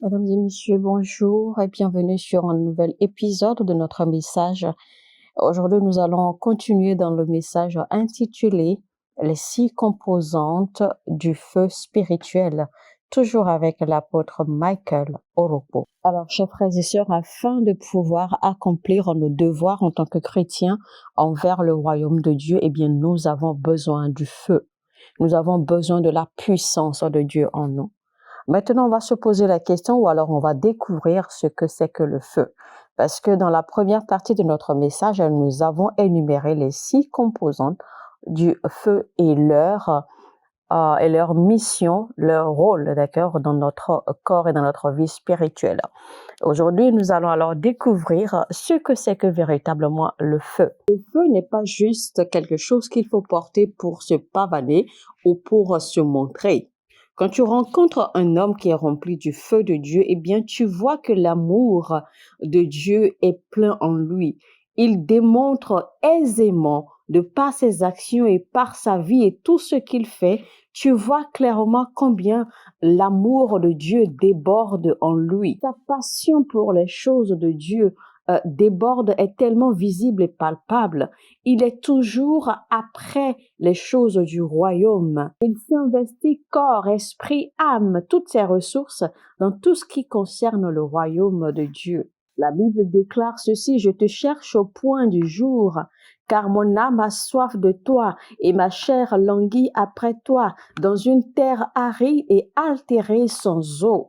Mesdames et messieurs, bonjour et bienvenue sur un nouvel épisode de notre message. Aujourd'hui, nous allons continuer dans le message intitulé Les 6 composantes du feu spirituel, toujours avec l'apôtre Michael Oropo. Alors, chers frères et sœurs, afin de pouvoir accomplir nos devoirs en tant que chrétiens envers le royaume de Dieu, nous avons besoin du feu. Nous avons besoin de la puissance de Dieu en nous. Maintenant, on va se poser la question ou alors on va découvrir ce que c'est que le feu. Parce que dans la première partie de notre message, nous avons énuméré les 6 composantes du feu et leur mission, leur rôle, d'accord, dans notre corps et dans notre vie spirituelle. Aujourd'hui, nous allons alors découvrir ce que c'est que véritablement le feu. Le feu n'est pas juste quelque chose qu'il faut porter pour se pavaner ou pour se montrer. Quand tu rencontres un homme qui est rempli du feu de Dieu, tu vois que l'amour de Dieu est plein en lui. Il démontre aisément, de par ses actions et par sa vie et tout ce qu'il fait, tu vois clairement combien l'amour de Dieu déborde en lui. Sa passion pour les choses de Dieu déborde, est tellement visible et palpable. Il est toujours après les choses du royaume. Il s'investit corps, esprit, âme, toutes ses ressources dans tout ce qui concerne le royaume de Dieu. La Bible déclare ceci: je te cherche au point du jour, car mon âme a soif de toi et ma chair languit après toi, dans une terre aride et altérée sans eau,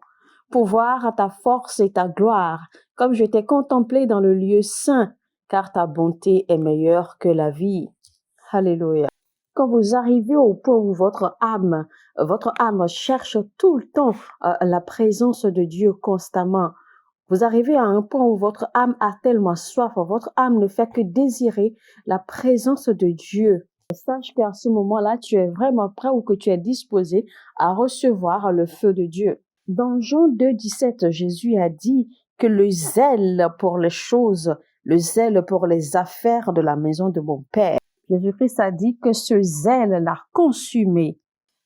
pour voir ta force et ta gloire, comme je t'ai contemplé dans le lieu saint, car ta bonté est meilleure que la vie. Alléluia. Quand vous arrivez au point où votre âme cherche tout le temps la présence de Dieu constamment, vous arrivez à un point où votre âme a tellement soif, votre âme ne fait que désirer la présence de Dieu. Sache qu'à ce moment-là, tu es vraiment prêt ou que tu es disposé à recevoir le feu de Dieu. Dans Jean 2,17, Jésus a dit que le zèle pour les choses, le zèle pour les affaires de la maison de mon Père. Jésus-Christ a dit que ce zèle l'a consumé.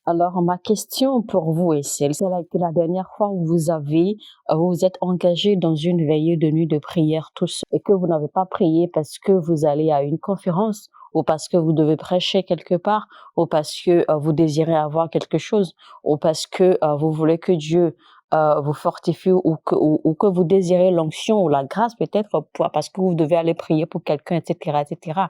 Alors, ma question pour vous est celle-là a été la dernière fois où vous êtes engagé dans une veillée de nuit de prière tous et que vous n'avez pas prié parce que vous allez à une conférence ou parce que vous devez prêcher quelque part ou parce que vous désirez avoir quelque chose ou parce que vous voulez que Dieu vous fortifie ou que vous désirez l'onction ou la grâce peut-être parce que vous devez aller prier pour quelqu'un, etc., etc.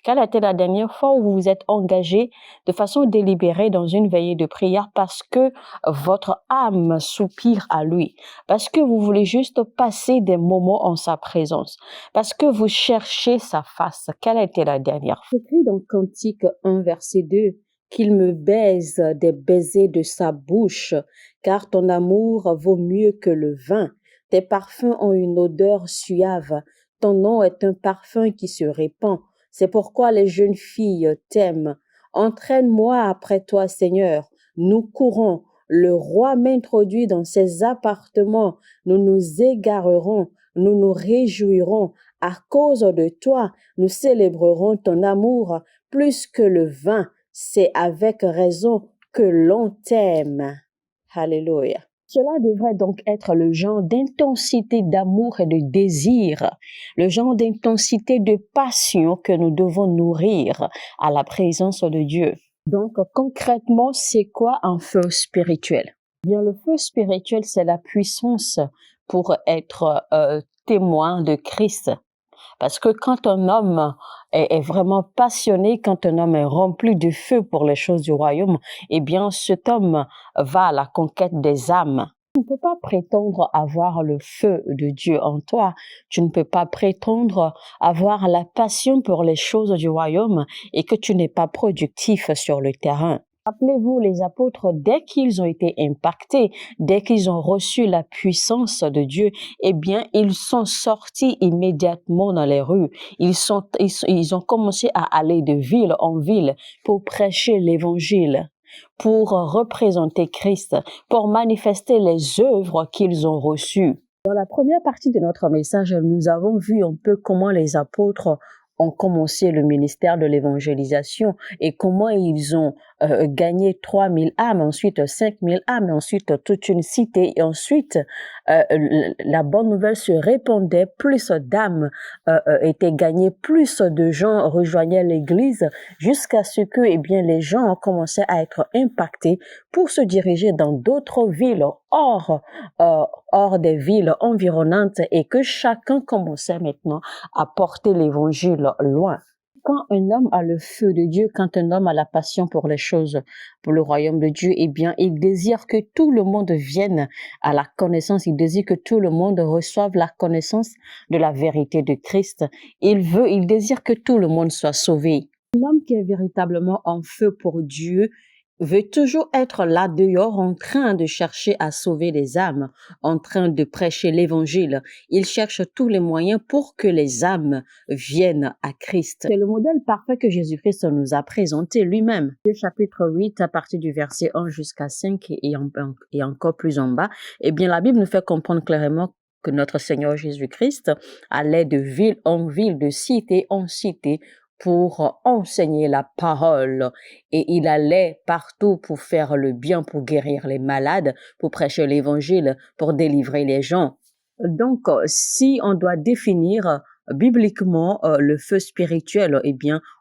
Quelle a été la dernière fois où vous vous êtes engagé de façon délibérée dans une veillée de prière parce que votre âme soupire à lui, parce que vous voulez juste passer des moments en sa présence, parce que vous cherchez sa face? Quelle a été la dernière fois? Écrit dans Cantique 1, verset 2, qu'il me baise des baisers de sa bouche, car ton amour vaut mieux que le vin. Tes parfums ont une odeur suave. Ton nom est un parfum qui se répand. C'est pourquoi les jeunes filles t'aiment. Entraîne-moi après toi, Seigneur. Nous courons. Le roi m'introduit dans ses appartements. Nous nous égarerons. Nous nous réjouirons. À cause de toi, nous célébrerons ton amour plus que le vin. C'est avec raison que l'on t'aime. Alléluia. Cela devrait donc être le genre d'intensité d'amour et de désir, le genre d'intensité de passion que nous devons nourrir à la présence de Dieu. Donc, concrètement, c'est quoi un feu spirituel? Bien, le feu spirituel, c'est la puissance pour être témoin de Christ. Parce que quand un homme est vraiment passionné, quand un homme est rempli de feu pour les choses du royaume, cet homme va à la conquête des âmes. Tu ne peux pas prétendre avoir le feu de Dieu en toi. Tu ne peux pas prétendre avoir la passion pour les choses du royaume et que tu n'es pas productif sur le terrain. Rappelez-vous, les apôtres, dès qu'ils ont été impactés, dès qu'ils ont reçu la puissance de Dieu, ils sont sortis immédiatement dans les rues. Ils ont commencé à aller de ville en ville pour prêcher l'évangile, pour représenter Christ, pour manifester les œuvres qu'ils ont reçues. Dans la première partie de notre message, nous avons vu un peu comment les apôtres ont commencé le ministère de l'évangélisation et comment ils ont gagné 3000 âmes, ensuite 5000 âmes, ensuite toute une cité, et ensuite la bonne nouvelle se répandait, plus d'âmes étaient gagnées, plus de gens rejoignaient l'église, jusqu'à ce que les gens ont commencé à être impactés pour se diriger dans d'autres villes hors des villes environnantes, et que chacun commençait maintenant à porter l'évangile loin. Quand un homme a le feu de Dieu, quand un homme a la passion pour les choses, pour le royaume de Dieu, il désire que tout le monde vienne à la connaissance, il désire que tout le monde reçoive la connaissance de la vérité de Christ. Il désire que tout le monde soit sauvé. Un homme qui est véritablement en feu pour Dieu veut toujours être là dehors en train de chercher à sauver les âmes, en train de prêcher l'évangile. Il cherche tous les moyens pour que les âmes viennent à Christ. C'est le modèle parfait que Jésus-Christ nous a présenté lui-même. Chapitre 8, à partir du verset 1 jusqu'à 5 et encore plus en bas, la Bible nous fait comprendre clairement que notre Seigneur Jésus-Christ allait de ville en ville, de cité en cité, pour enseigner la parole, et il allait partout pour faire le bien, pour guérir les malades, pour prêcher l'évangile, pour délivrer les gens. Donc, si on doit définir bibliquement le feu spirituel,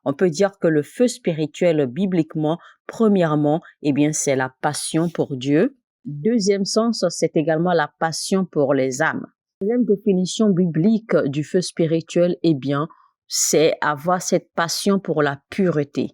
on peut dire que le feu spirituel bibliquement, premièrement, c'est la passion pour Dieu. Deuxième sens, c'est également la passion pour les âmes. Deuxième définition biblique du feu spirituel, c'est avoir cette passion pour la pureté,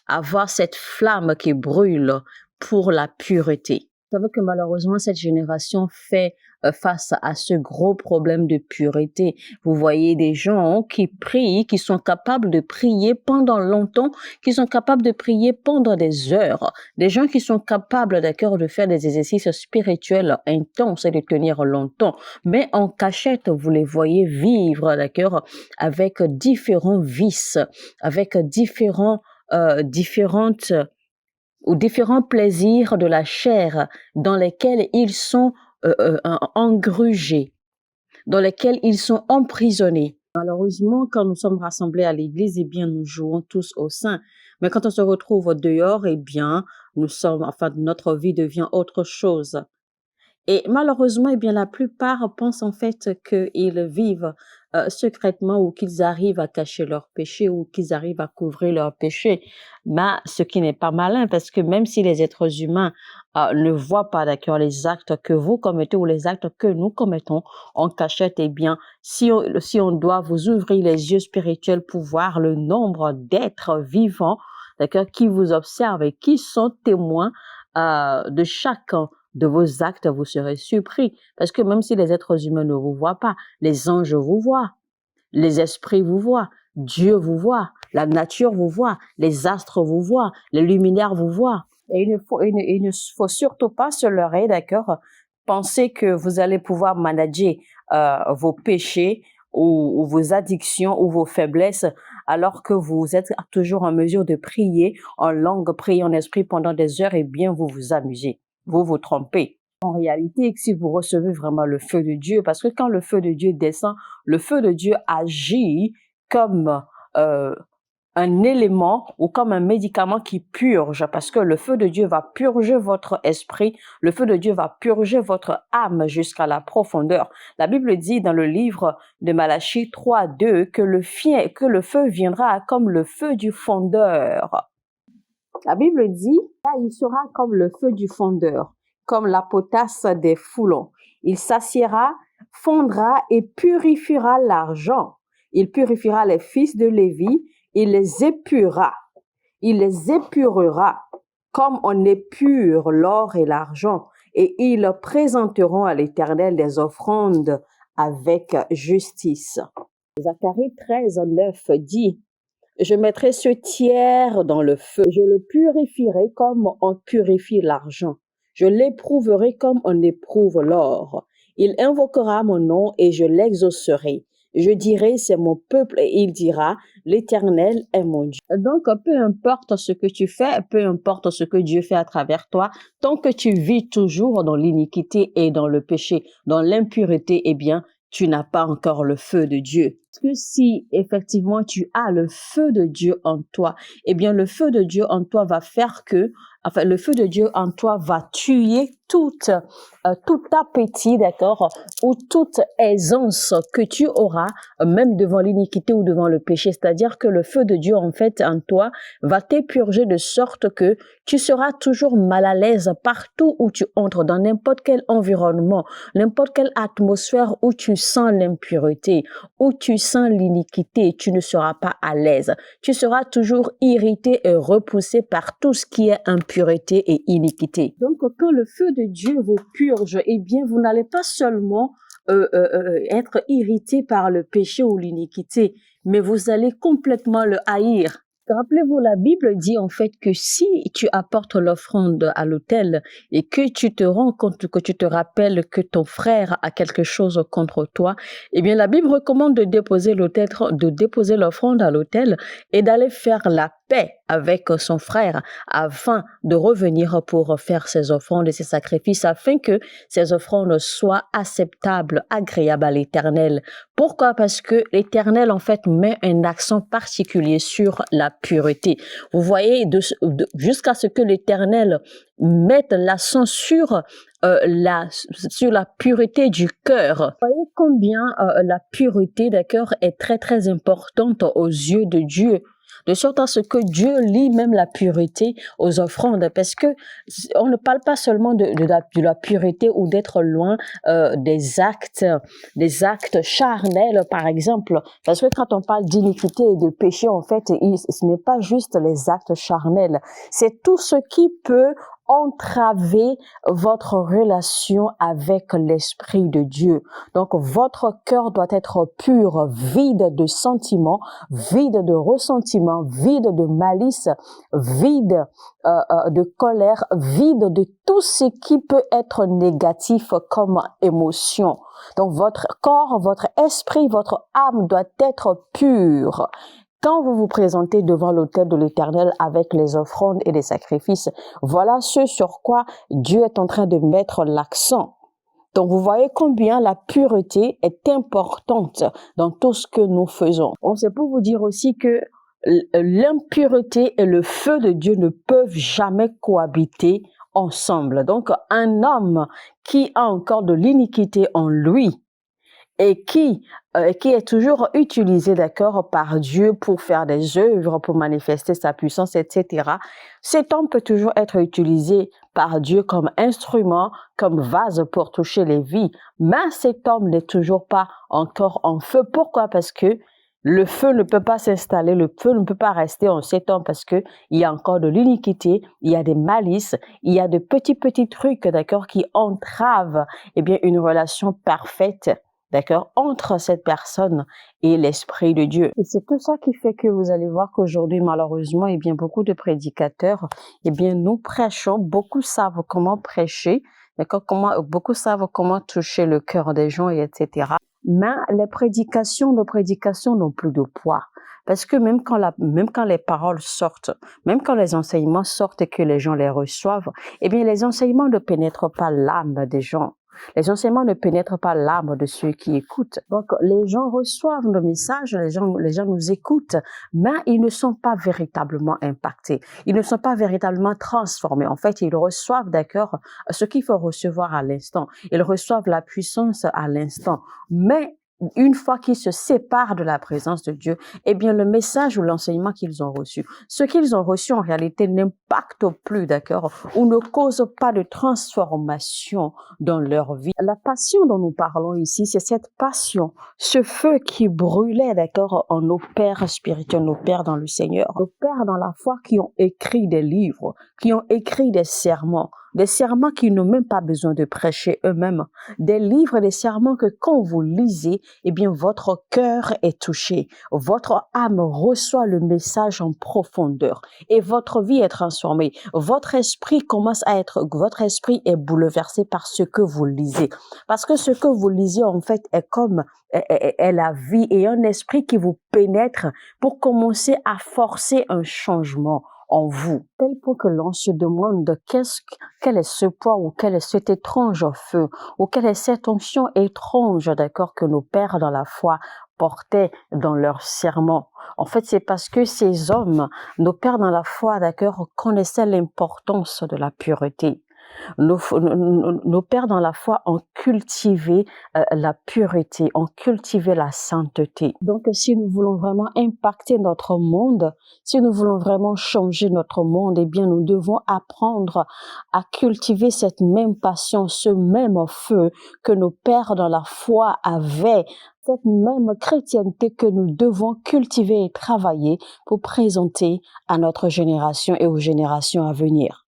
avoir cette flamme qui brûle pour la pureté. Vous savez que malheureusement, cette génération fait face à ce gros problème de pureté. Vous voyez des gens qui prient, qui sont capables de prier pendant longtemps, qui sont capables de prier pendant des heures. Des gens qui sont capables, de faire des exercices spirituels intenses et de tenir longtemps. Mais en cachette, vous les voyez vivre, avec différents vices, avec différents plaisirs de la chair dans lesquels ils sont engrugés, dans lesquels ils sont emprisonnés. Malheureusement, quand nous sommes rassemblés à l'église, nous jouons tous au sein. Mais quand on se retrouve dehors, notre vie devient autre chose. Et malheureusement, la plupart pensent en fait qu'ils vivent secrètement, ou qu'ils arrivent à cacher leurs péchés, ou qu'ils arrivent à couvrir leurs péchés. Mais ce qui n'est pas malin, parce que même si les êtres humains ne voient pas les actes que vous commettez ou les actes que nous commettons en cachette, si on doit vous ouvrir les yeux spirituels pour voir le nombre d'êtres vivants, qui vous observent et qui sont témoins de chacun de vos actes, vous serez surpris. Parce que même si les êtres humains ne vous voient pas, les anges vous voient, les esprits vous voient, Dieu vous voit, la nature vous voit, les astres vous voient, les luminaires vous voient. Et il ne faut surtout pas se leurrer, penser que vous allez pouvoir manager vos péchés ou vos addictions ou vos faiblesses, alors que vous êtes toujours en mesure de prier en langue, prier en esprit pendant des heures, vous vous amusez. Vous vous trompez. En réalité, si vous recevez vraiment le feu de Dieu, parce que quand le feu de Dieu descend, le feu de Dieu agit comme un élément ou comme un médicament qui purge, parce que le feu de Dieu va purger votre esprit, le feu de Dieu va purger votre âme jusqu'à la profondeur. La Bible dit dans le livre de Malachie 3:2 que le feu viendra comme le feu du fondeur. La Bible dit, là, il sera comme le feu du fondeur, comme la potasse des foulons. Il s'assiera, fondra et purifiera l'argent. Il purifiera les fils de Lévi, il les épurera. Il les épurera comme on épure l'or et l'argent, et ils présenteront à l'Éternel des offrandes avec justice. Zacharie 13:9 dit, je mettrai ce tiers dans le feu. Je le purifierai comme on purifie l'argent. Je l'éprouverai comme on éprouve l'or. Il invoquera mon nom et je l'exaucerai. Je dirai, c'est mon peuple, et il dira, l'Éternel est mon Dieu. Donc, peu importe ce que tu fais, peu importe ce que Dieu fait à travers toi, tant que tu vis toujours dans l'iniquité et dans le péché, dans l'impureté, tu n'as pas encore le feu de Dieu. Parce que si effectivement tu as le feu de Dieu en toi, eh bien le feu de Dieu en toi va faire que, enfin le feu de Dieu en toi va tuer tout appétit, d'accord, ou toute aisance que tu auras, même devant l'iniquité ou devant le péché. C'est-à-dire que le feu de Dieu en fait en toi va t'épurger de sorte que tu seras toujours mal à l'aise partout où tu entres, dans n'importe quel environnement, n'importe quelle atmosphère où tu sens l'impureté, où tu sens l'iniquité, tu ne seras pas à l'aise. Tu seras toujours irrité et repoussé par tout ce qui est impureté et iniquité. Donc, quand le feu de Dieu vous purge, eh bien, vous n'allez pas seulement être irrité par le péché ou l'iniquité, mais vous allez complètement le haïr. Rappelez-vous, la Bible dit en fait que si tu apportes l'offrande à l'autel et que tu te rends compte, que tu te rappelles que ton frère a quelque chose contre toi, eh bien la Bible recommande de déposer l'offrande à l'autel et d'aller faire la paix avec son frère afin de revenir pour faire ses offrandes et ses sacrifices afin que ces offrandes soient acceptables, agréables à l'Éternel. Pourquoi? Parce que l'Éternel en fait met un accent particulier sur la pureté. Vous voyez, jusqu'à ce que l'Éternel mette l'accent sur la pureté du cœur. Vous voyez combien la pureté, d'accord, est très très importante aux yeux de Dieu. De sorte à ce que Dieu lie même la pureté aux offrandes, parce que on ne parle pas seulement de la pureté ou d'être loin des actes charnels, par exemple, parce que quand on parle d'iniquité et de péché, en fait, ce n'est pas juste les actes charnels, c'est tout ce qui peut entraver votre relation avec l'Esprit de Dieu. Donc, votre cœur doit être pur, vide de sentiments, vide de ressentiments, vide de malice, vide de colère, vide de tout ce qui peut être négatif comme émotion. Donc, votre corps, votre esprit, votre âme doit être pur. Quand vous vous présentez devant l'autel de l'Éternel avec les offrandes et les sacrifices, voilà ce sur quoi Dieu est en train de mettre l'accent. Donc, vous voyez combien la pureté est importante dans tout ce que nous faisons. C'est pour vous dire aussi que l'impureté et le feu de Dieu ne peuvent jamais cohabiter ensemble. Donc, un homme qui a encore de l'iniquité en lui, et qui est toujours utilisé, d'accord, par Dieu pour faire des œuvres, pour manifester sa puissance, etc. Cet homme peut toujours être utilisé par Dieu comme instrument, comme vase pour toucher les vies. Mais cet homme n'est toujours pas encore en feu. Pourquoi? Parce que le feu ne peut pas s'installer, le feu ne peut pas rester en cet homme parce que il y a encore de l'iniquité, il y a des malices, il y a de petits trucs, d'accord, qui entravent, eh bien, une relation parfaite, d'accord, entre cette personne et l'Esprit de Dieu. Et c'est tout ça qui fait que vous allez voir qu'aujourd'hui, malheureusement, eh bien, beaucoup de prédicateurs, eh bien, nous prêchons, beaucoup savent comment prêcher, d'accord, beaucoup savent comment toucher le cœur des gens, et etc. Mais nos prédications n'ont plus de poids. Parce que même quand les paroles sortent, même quand les enseignements sortent et que les gens les reçoivent, eh bien, les enseignements ne pénètrent pas l'âme des gens. Les enseignements ne pénètrent pas l'âme de ceux qui écoutent. Donc, les gens reçoivent le message, les gens nous écoutent, mais ils ne sont pas véritablement impactés. Ils ne sont pas véritablement transformés. En fait, ils reçoivent, d'accord, ce qu'il faut recevoir à l'instant. Ils reçoivent la puissance à l'instant. Mais une fois qu'ils se séparent de la présence de Dieu, eh bien, le message ou l'enseignement qu'ils ont reçu, ce qu'ils ont reçu en réalité n'impacte plus, d'accord, ou ne cause pas de transformation dans leur vie. La passion dont nous parlons ici, c'est cette passion, ce feu qui brûlait, d'accord, en nos pères spirituels, nos pères dans le Seigneur, nos pères dans la foi qui ont écrit des livres, qui ont écrit des sermons qui n'ont même pas besoin de prêcher eux-mêmes, des livres, des sermons que quand vous lisez, eh bien, votre cœur est touché, votre âme reçoit le message en profondeur et votre vie est transformée. Votre esprit est bouleversé par ce que vous lisez. Parce que ce que vous lisez, en fait, est la vie et un esprit qui vous pénètre pour commencer à forcer un changement en vous, tel point que l'on se demande quel est ce poids ou quel est cet étrange feu ou quelle est cette onction étrange, d'accord, que nos pères dans la foi portaient dans leurs serments. En fait, c'est parce que ces hommes, nos pères dans la foi, d'accord, connaissaient l'importance de la pureté. Nos pères dans la foi ont cultivé la pureté, ont cultivé la sainteté. Donc, si nous voulons vraiment impacter notre monde, si nous voulons vraiment changer notre monde, eh bien, nous devons apprendre à cultiver cette même passion, ce même feu que nos pères dans la foi avaient, cette même chrétienté que nous devons cultiver et travailler pour présenter à notre génération et aux générations à venir.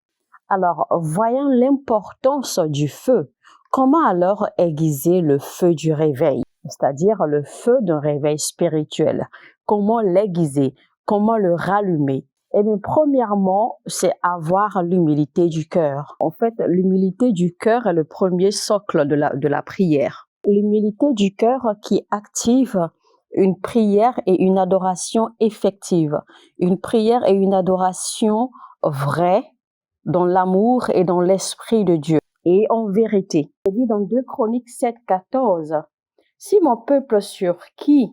Alors, voyant l'importance du feu, comment alors aiguiser le feu du réveil, c'est-à-dire le feu d'un réveil spirituel? Comment l'aiguiser? Comment le rallumer? Eh bien, premièrement, c'est avoir l'humilité du cœur. En fait, l'humilité du cœur est le premier socle de la prière. L'humilité du cœur qui active une prière et une adoration effective, une prière et une adoration vraie, dans l'amour et dans l'esprit de Dieu et en vérité. Il dit dans 2 Chroniques 7:14, « Si mon peuple sur qui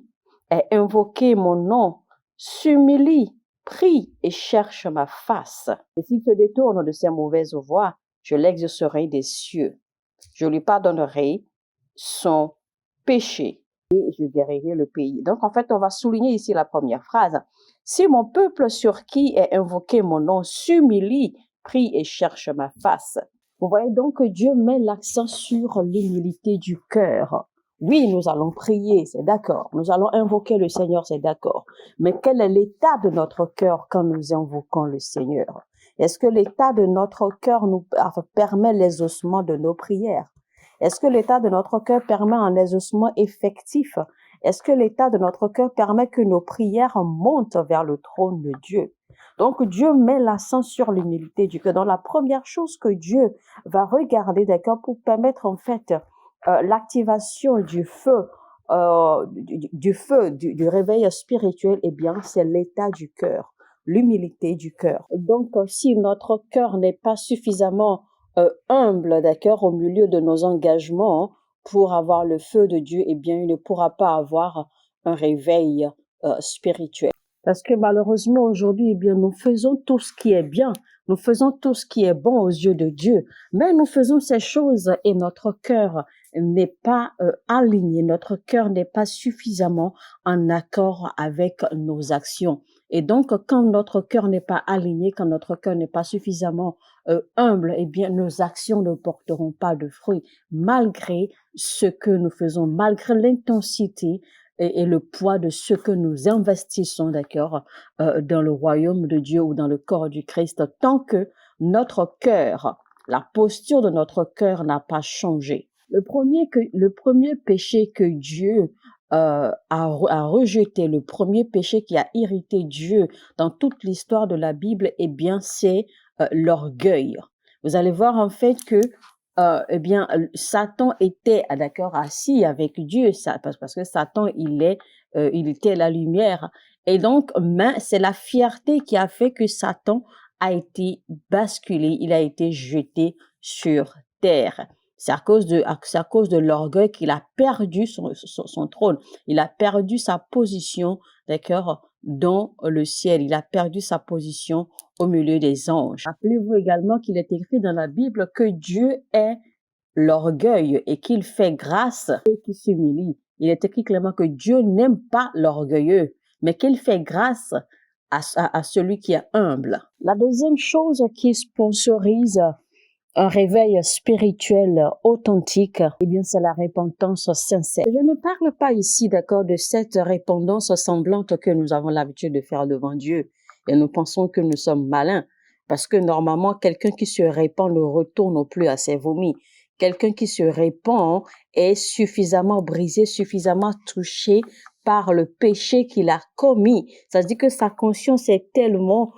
est invoqué mon nom s'humilie, prie et cherche ma face, et s'il se détourne de ses mauvaises voies, je l'exaucerai des cieux. Je lui pardonnerai son péché et je guérirai le pays. » Donc, en fait, on va souligner ici la première phrase. « Si mon peuple sur qui est invoqué mon nom s'humilie, prie et cherche ma face. » Vous voyez donc que Dieu met l'accent sur l'humilité du cœur. Oui, nous allons prier, c'est d'accord. Nous allons invoquer le Seigneur, c'est d'accord. Mais quel est l'état de notre cœur quand nous invoquons le Seigneur? Est-ce que l'état de notre cœur nous permet l'exaucement de nos prières? Est-ce que l'état de notre cœur permet un exaucement effectif? Est-ce que l'état de notre cœur permet que nos prières montent vers le trône de Dieu? Donc, Dieu met l'accent sur l'humilité du cœur. Donc, la première chose que Dieu va regarder, d'accord, pour permettre en fait l'activation du feu, du réveil spirituel, eh bien, c'est l'état du cœur, l'humilité du cœur. Donc, si notre cœur n'est pas suffisamment humble, d'accord, au milieu de nos engagements pour avoir le feu de Dieu, eh bien, il ne pourra pas avoir un réveil spirituel. Parce que malheureusement, aujourd'hui, eh bien, nous faisons tout ce qui est bien, nous faisons tout ce qui est bon aux yeux de Dieu, mais nous faisons ces choses et notre cœur n'est pas aligné, notre cœur n'est pas suffisamment en accord avec nos actions. Et donc, quand notre cœur n'est pas aligné, quand notre cœur n'est pas suffisamment humble, eh bien, nos actions ne porteront pas de fruits, malgré ce que nous faisons, malgré l'intensité et le poids de ce que nous investissons, d'accord, dans le royaume de Dieu ou dans le corps du Christ, tant que notre cœur, la posture de notre cœur n'a pas changé. Le premier péché que Dieu a rejeté, le premier péché qui a irrité Dieu dans toute l'histoire de la Bible, eh bien, c'est l'orgueil. Vous allez voir en fait que eh bien, Satan était, d'accord, assis avec Dieu, parce que Satan, il était la lumière. Et donc, c'est la fierté qui a fait que Satan a été basculé, il a été jeté sur terre. C'est à cause de l'orgueil qu'il a perdu son trône. Il a perdu sa position, d'accord, dans le ciel. Il a perdu sa position au milieu des anges. Rappelez-vous également qu'il est écrit dans la Bible que Dieu est l'orgueil et qu'il fait grâce à ceux qui s'humilient. Il est écrit clairement que Dieu n'aime pas l'orgueilleux, mais qu'il fait grâce à celui qui est humble. La deuxième chose qui sponsorise un réveil spirituel authentique, eh bien, c'est la repentance sincère. Je ne parle pas ici, d'accord, de cette repentance semblante que nous avons l'habitude de faire devant Dieu et nous pensons que nous sommes malins parce que normalement, quelqu'un qui se répand ne retourne plus à ses vomis. Quelqu'un qui se répand est suffisamment brisé, suffisamment touché par le péché qu'il a commis. Ça veut dire que sa conscience est tellement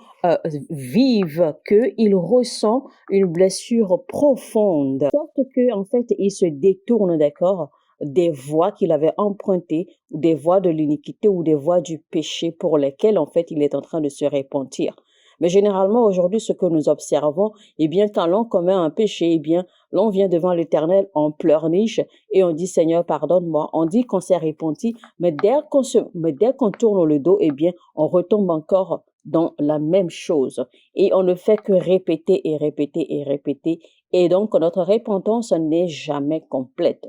vive qu'il ressent une blessure profonde, sorte que en fait il se détourne, d'accord, des voies qu'il avait empruntées, des voies de l'iniquité ou des voies du péché pour lesquelles en fait il est en train de se repentir. Mais généralement, aujourd'hui, ce que nous observons, eh bien, quand l'on commet un péché, eh bien, l'on vient devant l'Éternel, on pleurniche et on dit, Seigneur, pardonne-moi. On dit qu'on s'est repenti, mais dès qu'on tourne le dos, eh bien, on retombe encore dans la même chose. Et on ne fait que répéter et répéter et répéter. Et donc, notre repentance n'est jamais complète.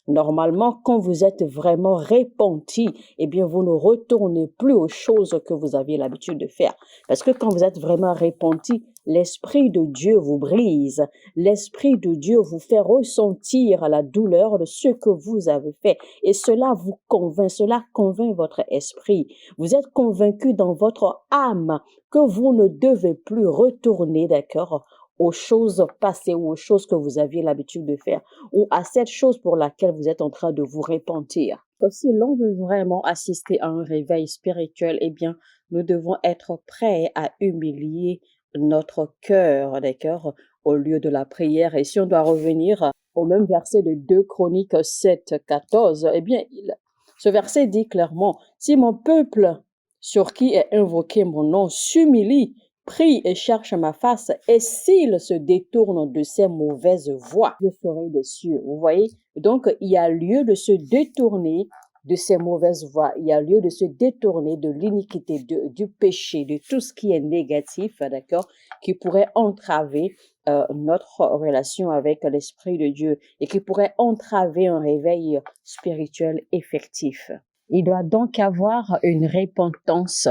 Normalement, quand vous êtes vraiment repenti, eh bien, vous ne retournez plus aux choses que vous aviez l'habitude de faire. Parce que quand vous êtes vraiment repenti, l'Esprit de Dieu vous brise. L'Esprit de Dieu vous fait ressentir la douleur de ce que vous avez fait. Et cela vous convainc, cela convainc votre esprit. Vous êtes convaincu dans votre âme que vous ne devez plus retourner, d'accord, aux choses passées ou aux choses que vous aviez l'habitude de faire ou à cette chose pour laquelle vous êtes en train de vous repentir. Si l'on veut vraiment assister à un réveil spirituel, eh bien, nous devons être prêts à humilier notre cœur, d'accord, au lieu de la prière. Et si on doit revenir au même verset de 2 Chroniques 7, 14, eh bien, ce verset dit clairement, « Si mon peuple, sur qui est invoqué mon nom, s'humilie, prie et cherche ma face, et s'il se détourne de ses mauvaises voies, je ferai des cieux. » Vous voyez? Donc, il y a lieu de se détourner de ces mauvaises voies. Il y a lieu de se détourner de l'iniquité, du péché, de tout ce qui est négatif, d'accord, qui pourrait entraver notre relation avec l'Esprit de Dieu et qui pourrait entraver un réveil spirituel effectif. Il doit donc avoir une repentance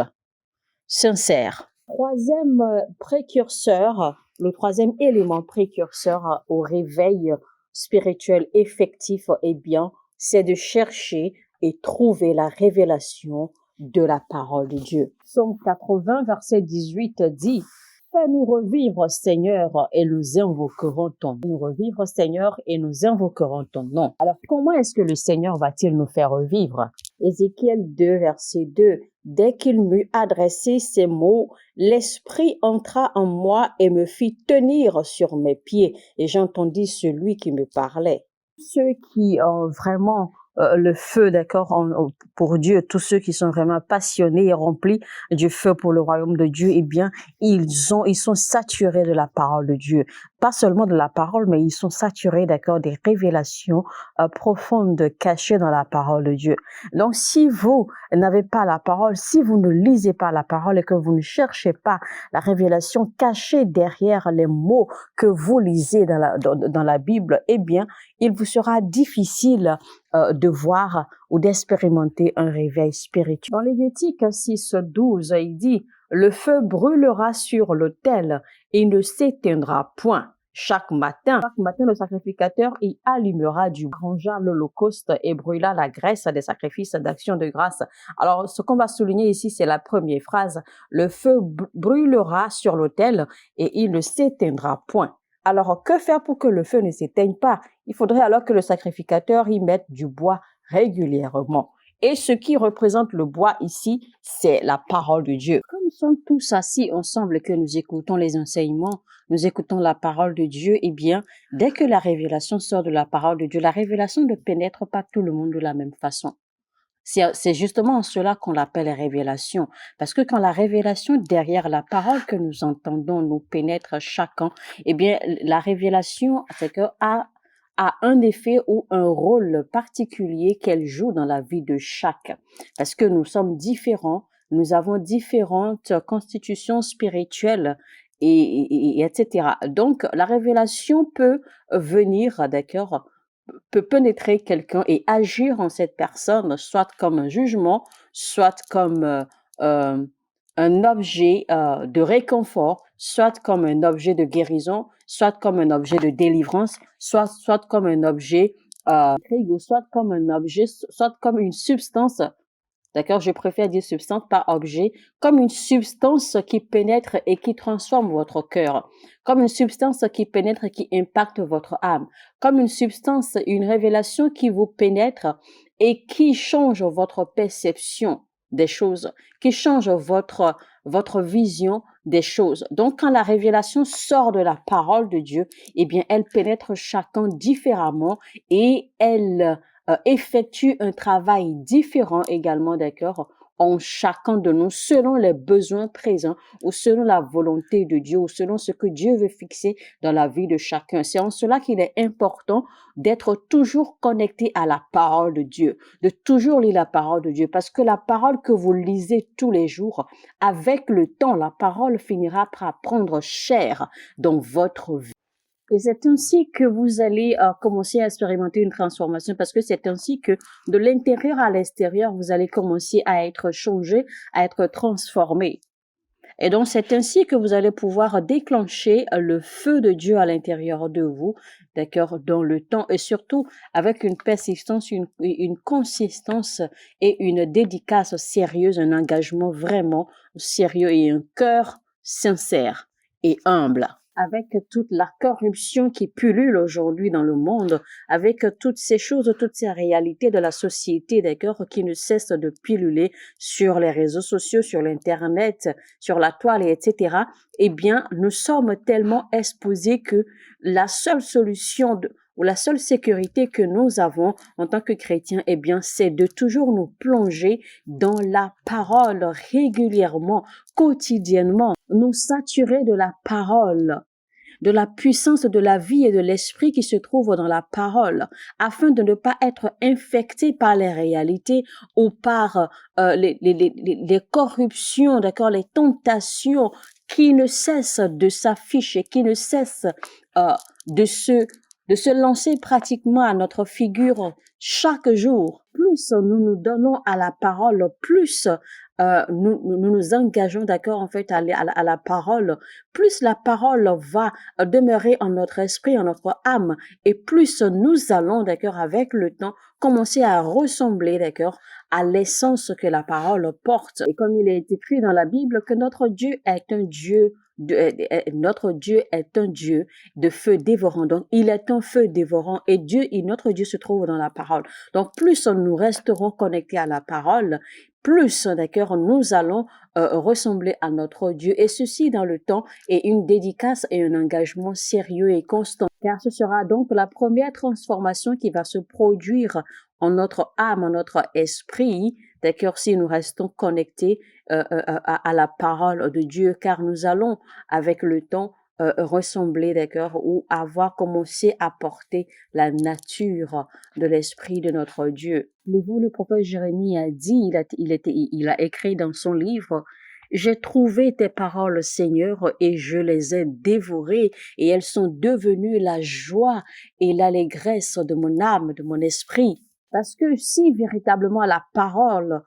sincère. Troisième précurseur, le troisième élément précurseur au réveil spirituel effectif, eh bien, c'est de chercher et trouver la révélation de la parole de Dieu. Psaume 80, verset 18 dit, « Fais-nous revivre, Seigneur, et nous invoquerons ton nom. Nous revivre, Seigneur, et nous invoquerons ton nom. » Alors, comment est-ce que le Seigneur va-t-il nous faire revivre? Ézéchiel 2, verset 2. « Dès qu'il m'eut adressé ces mots, l'Esprit entra en moi et me fit tenir sur mes pieds, et j'entendis celui qui me parlait. » Ceux qui ont vraiment le feu, d'accord, pour Dieu, tous ceux qui sont vraiment passionnés et remplis du feu pour le royaume de Dieu, eh bien, ils sont saturés de la parole de Dieu. Pas seulement de la parole, mais ils sont saturés, d'accord, des révélations profondes cachées dans la parole de Dieu. Donc, si vous n'avez pas la parole, si vous ne lisez pas la parole et que vous ne cherchez pas la révélation cachée derrière les mots que vous lisez dans la Bible, eh bien, il vous sera difficile de voir ou d'expérimenter un réveil spirituel. Dans Lévitique 6, 12, il dit « Le feu brûlera sur l'autel et ne s'éteindra point. Chaque matin, le sacrificateur y allumera du bois, arrangea l'holocauste et brûla la graisse des sacrifices d'action de grâce. » Alors, ce qu'on va souligner ici, c'est la première phrase. Le feu brûlera sur l'autel et il ne s'éteindra point. Alors, que faire pour que le feu ne s'éteigne pas? Il faudrait alors que le sacrificateur y mette du bois régulièrement. Et ce qui représente le bois ici, c'est la parole de Dieu. Comme nous sommes tous assis ensemble et que nous écoutons les enseignements, nous écoutons la parole de Dieu, eh bien, dès que la révélation sort de la parole de Dieu, la révélation ne pénètre pas tout le monde de la même façon. C'est justement en cela qu'on l'appelle révélation. Parce que quand la révélation derrière la parole que nous entendons nous pénètre chacun, eh bien, la révélation, c'est que a un effet ou un rôle particulier qu'elle joue dans la vie de chaque. Parce que nous sommes différents, nous avons différentes constitutions spirituelles et etc. Donc, la révélation peut venir, d'accord, peut pénétrer quelqu'un et agir en cette personne, soit comme un jugement, soit comme un objet de réconfort, soit comme un objet de guérison, soit comme un objet de délivrance, soit comme un objet, soit comme un objet, soit comme une substance. D'accord, je préfère dire substance par objet, comme une substance qui pénètre et qui transforme votre cœur, comme une substance qui pénètre et qui impacte votre âme, comme une substance, une révélation qui vous pénètre et qui change votre perception des choses, qui change votre vision des choses. Donc, quand la révélation sort de la parole de Dieu, eh bien, elle pénètre chacun différemment et elle effectue un travail différent également, d'accord, en chacun de nous selon les besoins présents ou selon la volonté de Dieu ou selon ce que Dieu veut fixer dans la vie de chacun. C'est en cela qu'il est important d'être toujours connecté à la parole de Dieu, de toujours lire la parole de Dieu, parce que la parole que vous lisez tous les jours, avec le temps, la parole finira par prendre chair dans votre vie. Et c'est ainsi que vous allez commencer à expérimenter une transformation parce que c'est ainsi que de l'intérieur à l'extérieur, vous allez commencer à être changé, à être transformé. Et donc, c'est ainsi que vous allez pouvoir déclencher le feu de Dieu à l'intérieur de vous, d'accord, dans le temps et surtout avec une persistance, une consistance et une dédicace sérieuse, un engagement vraiment sérieux et un cœur sincère et humble. Avec toute la corruption qui pullule aujourd'hui dans le monde, avec toutes ces choses, toutes ces réalités de la société, d'accord, qui ne cessent de pulluler sur les réseaux sociaux, sur l'Internet, sur la toile, etc., eh bien, nous sommes tellement exposés que la seule solution ou la seule sécurité que nous avons en tant que chrétiens, eh bien, c'est de toujours nous plonger dans la parole régulièrement, quotidiennement, nous saturer de la parole, de la puissance de la vie et de l'esprit qui se trouve dans la parole, afin de ne pas être infecté par les réalités ou par les corruptions, d'accord, les tentations qui ne cessent de s'afficher, qui ne cessent euh, de se lancer pratiquement à notre figure chaque jour. Plus nous nous donnons à la parole, plus nous engageons, d'accord, en fait, à la parole, plus la parole va demeurer en notre esprit, en notre âme, et plus nous allons, d'accord, avec le temps, commencer à ressembler, d'accord, à l'essence que la parole porte. Et comme il est écrit dans la Bible, que notre Dieu est un Dieu notre Dieu est un Dieu de feu dévorant. Donc, il est un feu dévorant et notre Dieu se trouve dans la parole. Donc, plus nous resterons connectés à la parole, plus, d'accord, nous allons ressembler à notre Dieu. Et ceci dans le temps est une dédicace et un engagement sérieux et constant. Car ce sera donc la première transformation qui va se produire en notre âme, en notre esprit, d'accord, si nous restons connectés à la parole de Dieu, car nous allons, avec le temps, ressembler, d'accord, ou avoir commencé à porter la nature de l'esprit de notre Dieu. Vous, le prophète Jérémie a dit, il a écrit dans son livre, j'ai trouvé tes paroles, Seigneur, et je les ai dévorées, et elles sont devenues la joie et l'allégresse de mon âme, de mon esprit. Parce que si véritablement la parole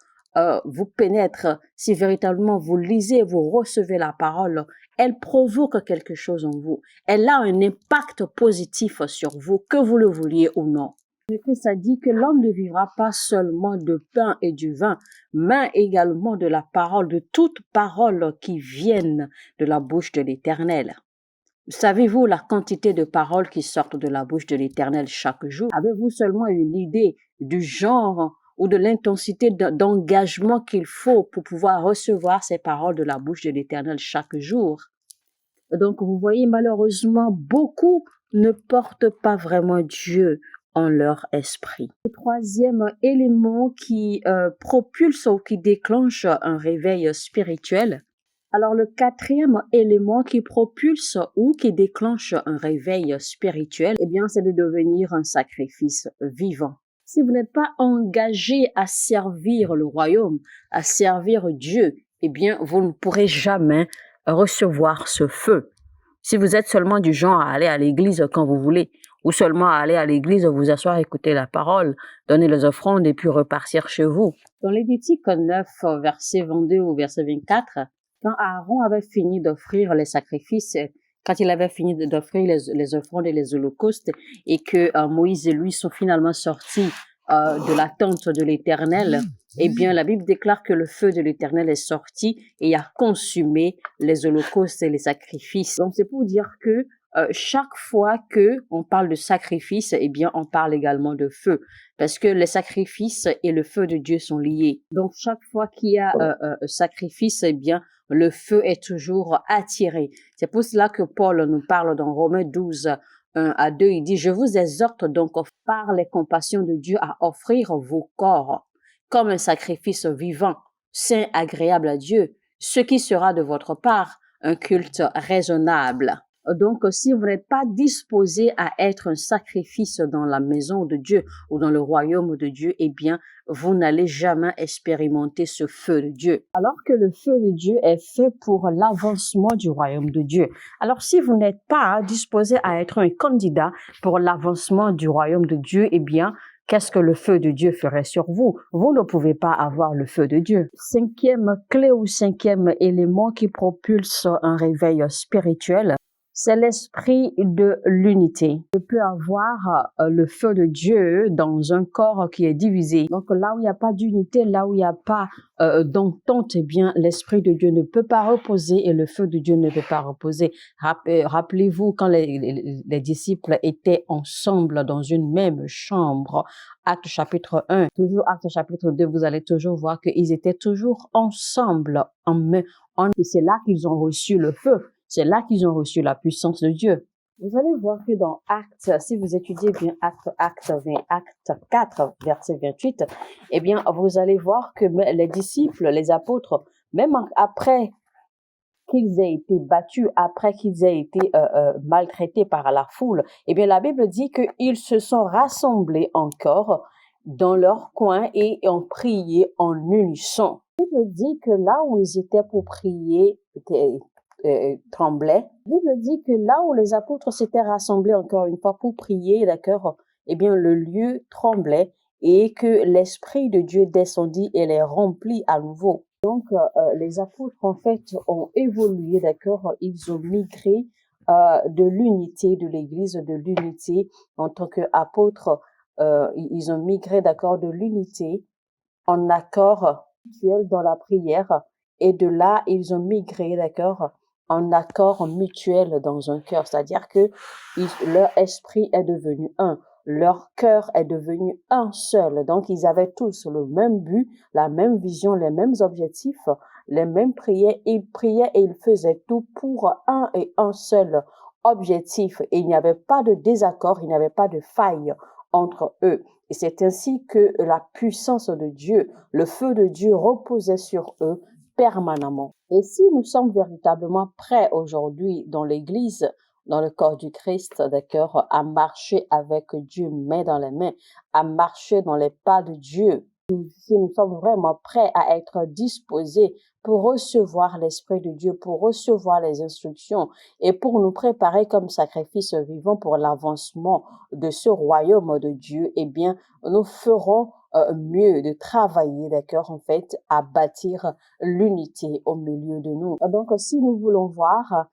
vous pénètre, si véritablement vous lisez, vous recevez la parole, elle provoque quelque chose en vous. Elle a un impact positif sur vous, que vous le vouliez ou non. Le Christ a dit que l'homme ne vivra pas seulement de pain et du vin, mais également de la parole, de toute parole qui vienne de la bouche de l'Éternel. Savez-vous la quantité de paroles qui sortent de la bouche de l'Éternel chaque jour? Avez-vous seulement une idée du genre ou de l'intensité d'engagement qu'il faut pour pouvoir recevoir ces paroles de la bouche de l'Éternel chaque jour? Donc, vous voyez, malheureusement, beaucoup ne portent pas vraiment Dieu en leur esprit. Le troisième élément qui propulse ou qui déclenche un réveil spirituel. Alors, le quatrième élément qui propulse ou qui déclenche un réveil spirituel, eh bien, c'est de devenir un sacrifice vivant. Si vous n'êtes pas engagé à servir le royaume, à servir Dieu, eh bien, vous ne pourrez jamais recevoir ce feu. Si vous êtes seulement du genre à aller à l'église quand vous voulez, ou seulement à aller à l'église, vous asseoir, écouter la parole, donner les offrandes et puis repartir chez vous. Dans Lévitique 9, verset 22 ou verset 24, quand Aaron avait fini d'offrir les sacrifices, quand il avait fini d'offrir les offrandes et les holocaustes, et que Moïse et lui sont finalement sortis de la tente de l'Éternel, eh bien, la Bible déclare que le feu de l'Éternel est sorti et a consumé les holocaustes et les sacrifices. Donc, c'est pour dire que chaque fois que on parle de sacrifice, eh bien, on parle également de feu, parce que les sacrifices et le feu de Dieu sont liés. Donc, chaque fois qu'il y a sacrifice, eh bien, le feu est toujours attiré. C'est pour cela que Paul nous parle dans Romains 12, 1 à 2, il dit, je vous exhorte donc par les compassions de Dieu à offrir vos corps comme un sacrifice vivant, saint, agréable à Dieu, ce qui sera de votre part un culte raisonnable. Donc, si vous n'êtes pas disposé à être un sacrifice dans la maison de Dieu ou dans le royaume de Dieu, eh bien, vous n'allez jamais expérimenter ce feu de Dieu. Alors que le feu de Dieu est fait pour l'avancement du royaume de Dieu. Alors, si vous n'êtes pas disposé à être un candidat pour l'avancement du royaume de Dieu, eh bien, qu'est-ce que le feu de Dieu ferait sur vous? Vous ne pouvez pas avoir le feu de Dieu. Cinquième clé ou cinquième élément qui propulse un réveil spirituel, c'est l'esprit de l'unité. Je peux avoir le feu de Dieu dans un corps qui est divisé. Donc là où il n'y a pas d'unité, là où il n'y a pas d'entente, eh bien l'esprit de Dieu ne peut pas reposer et le feu de Dieu ne peut pas reposer. Rappelez-vous quand les disciples étaient ensemble dans une même chambre. Acte chapitre 1, toujours Acte chapitre 2, vous allez toujours voir qu'ils étaient toujours ensemble et c'est là qu'ils ont reçu le feu. C'est là qu'ils ont reçu la puissance de Dieu. Vous allez voir que dans Actes, si vous étudiez bien Acte 4, verset 28, eh bien, vous allez voir que les disciples, les apôtres, même après qu'ils aient été battus, après qu'ils aient été maltraités par la foule, eh bien, la Bible dit qu'ils se sont rassemblés encore dans leur coin et ont prié en unisson. La Bible dit que là où ils étaient pour prier, tremblait. La Bible dit que là où les apôtres s'étaient rassemblés encore une fois pour prier, d'accord, eh bien le lieu tremblait et que l'Esprit de Dieu descendit et les remplit à nouveau. Donc les apôtres en fait ont évolué, d'accord, ils ont migré de l'unité de l'Église, de l'unité en tant qu'apôtres, ils ont migré, d'accord, de l'unité en accord mutuel dans la prière et de là ils ont migré, d'accord, en accord mutuel dans un cœur, c'est-à-dire que leur esprit est devenu un, leur cœur est devenu un seul. Donc, ils avaient tous le même but, la même vision, les mêmes objectifs, les mêmes prières. Ils priaient et ils faisaient tout pour un et un seul objectif. Et il n'y avait pas de désaccord, il n'y avait pas de faille entre eux. Et c'est ainsi que la puissance de Dieu, le feu de Dieu reposait sur eux permanemment. Et si nous sommes véritablement prêts aujourd'hui dans l'Église, dans le corps du Christ, d'accord, à marcher avec Dieu main dans la main, à marcher dans les pas de Dieu, si nous sommes vraiment prêts à être disposés pour recevoir l'Esprit de Dieu, pour recevoir les instructions et pour nous préparer comme sacrifice vivant pour l'avancement de ce royaume de Dieu, eh bien, nous ferons mieux de travailler, d'accord, en fait, à bâtir l'unité au milieu de nous. Donc, si nous voulons voir,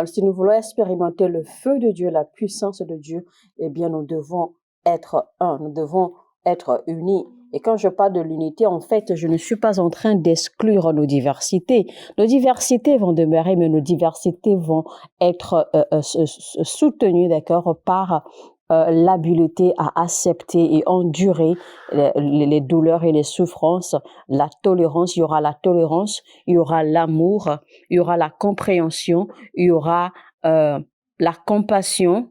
si nous voulons expérimenter le feu de Dieu, la puissance de Dieu, eh bien, nous devons être un, nous devons être unis. Et quand je parle de l'unité, en fait, je ne suis pas en train d'exclure nos diversités. Nos diversités vont demeurer, mais nos diversités vont être soutenues, d'accord, par l'habileté à accepter et endurer les douleurs et les souffrances, la tolérance, il y aura la tolérance, il y aura l'amour, il y aura la compréhension, il y aura la compassion,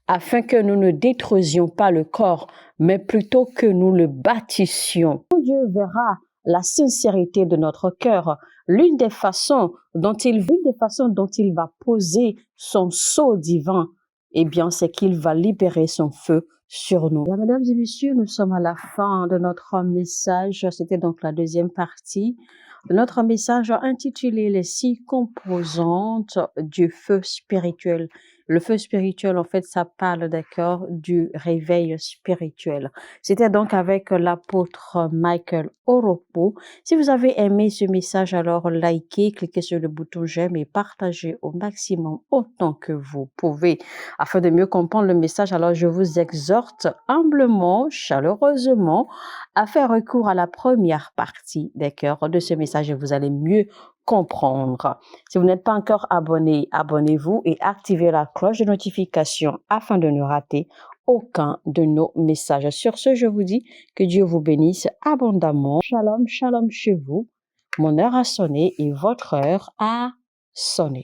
afin que nous ne détruisions pas le corps, mais plutôt que nous le bâtissions. Dieu verra la sincérité de notre cœur. L'une des façons dont il va poser son sceau divin, eh bien, c'est qu'il va libérer son feu sur nous. Bien, mesdames et messieurs, nous sommes à la fin de notre message. C'était donc la deuxième partie de notre message intitulé Les 6 composantes du feu spirituel. Le feu spirituel, en fait, ça parle, d'accord, du réveil spirituel. C'était donc avec l'apôtre Michael Oropo. Si vous avez aimé ce message, alors likez, cliquez sur le bouton j'aime et partagez au maximum autant que vous pouvez. Afin de mieux comprendre le message, alors je vous exhorte humblement, chaleureusement, à faire recours à la première partie, d'accord, de ce message et vous allez mieux comprendre. Si vous n'êtes pas encore abonné, abonnez-vous et activez la cloche de notification afin de ne rater aucun de nos messages. Sur ce, je vous dis que Dieu vous bénisse abondamment. Shalom, shalom chez vous. Mon heure a sonné et votre heure a sonné.